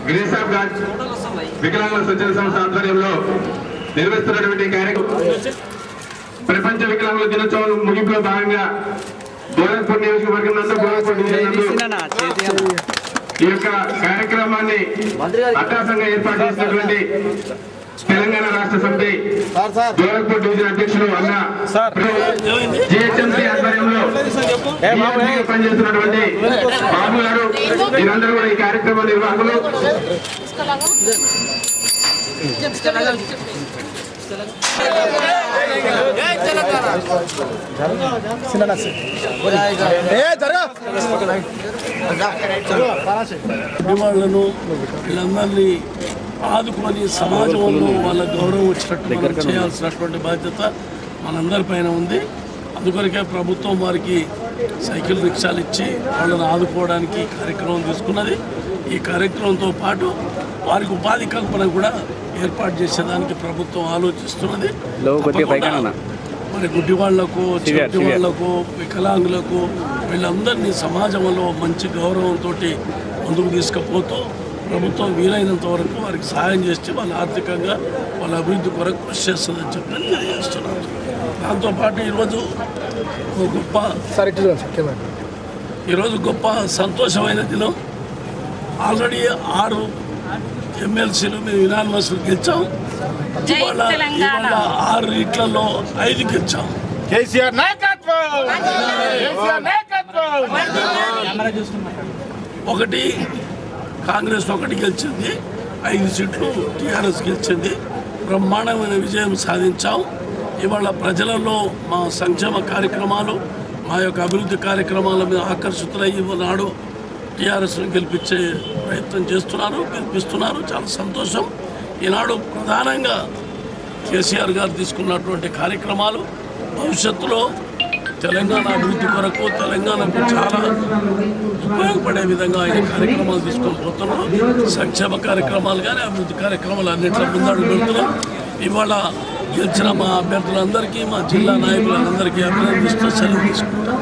గిరీసాబ్ ఘాట్ వికలాంగుల స్వచ్ఛంద సంస్థ ఆధ్వర్యంలో నిర్వహిస్తున్నటువంటి కార్యక్రమం ప్రపంచ వికలాంగుల దినోత్సవం ముగింపులో భాగంగా గోరఖ్పూర్ నియోజకవర్గం నందు గోరఖ్పూర్ డివిజన్ నందు ఈ యొక్క కార్యక్రమాన్ని అట్టహాసంగా ఏర్పాటు చేసినటువంటి తెలంగాణ రాష్ట్ర సమితి గోరఖ్పూర్ డివిజన్ అధ్యక్షులు అన్న జిహెచ్ఎంసీ ఆధ్వర్యంలో పనిచేస్తున్నటువంటి బాబు గారు మీరందరూ కూడా ఈ కార్యక్రమ నిర్వాహకులు. వాళ్ళను వీళ్ళందరినీ ఆదుకొని సమాజంలో వాళ్ళ గౌరవం వచ్చినట్టు చేయాల్సినటువంటి బాధ్యత మనందరిపైన ఉంది. అందుకొరకే ప్రభుత్వం వారికి సైకిల్ రిక్షాలు ఇచ్చి వాళ్ళని ఆదుకోవడానికి కార్యక్రమం తీసుకున్నది. ఈ కార్యక్రమంతో పాటు వారికి ఉపాధి కల్పన కూడా ఏర్పాటు చేసేదానికి ప్రభుత్వం ఆలోచిస్తున్నది. మరి గుడ్డి వాళ్లకు, చెట్టి వాళ్లకు, వికలాంగులకు వీళ్ళందరినీ సమాజంలో మంచి గౌరవంతో ముందుకు తీసుకుపోతూ ప్రభుత్వం వీలైనంత వరకు వారికి సహాయం చేసి వాళ్ళ ఆర్థికంగా వాళ్ళ అభివృద్ధి కొరకు కృషి చేస్తుందని చెప్పి తెలియజేస్తున్నారు. దాంతోపాటు ఈరోజు గొప్ప సంతోషమైన దినం. ఆల్రెడీ 6 ఎమ్మెల్సీలు మేము యునానిమస్ గెలిచాం. ఇవాళ 6 ఇట్లలో 5 గెలిచాం. ఒకటి కాంగ్రెస్ గెలిచింది, 5 సీట్లు టీఆర్ఎస్ గెలిచింది. బ్రహ్మాండమైన విజయం సాధించాం. ఇవాళ ప్రజలలో మా సంక్షేమ కార్యక్రమాలు, మా యొక్క అభివృద్ధి కార్యక్రమాల మీద ఆకర్షితులయ్యి నాడు టీఆర్ఎస్ను గెలిపించే ప్రయత్నం గెలిపిస్తున్నారు. చాలా సంతోషం. ఈనాడు ప్రధానంగా కేసీఆర్ గారు తీసుకున్నటువంటి కార్యక్రమాలు భవిష్యత్తులో తెలంగాణ అభివృద్ధి కొరకు, తెలంగాణకు చాలా ఉపయోగపడే విధంగా ఆయన కార్యక్రమాలు తీసుకొని పోతున్నాం. సంక్షేమ కార్యక్రమాలు కానీ అభివృద్ధి కార్యక్రమాలు అన్నింటిలో ముందడుగు పెడుతున్నాం. ఇవాళ గెలిచిన మా అభ్యర్థులందరికీ, మా జిల్లా నాయకులందరికీ అభినందిస్తూ సెలవు తీసుకుంటాం.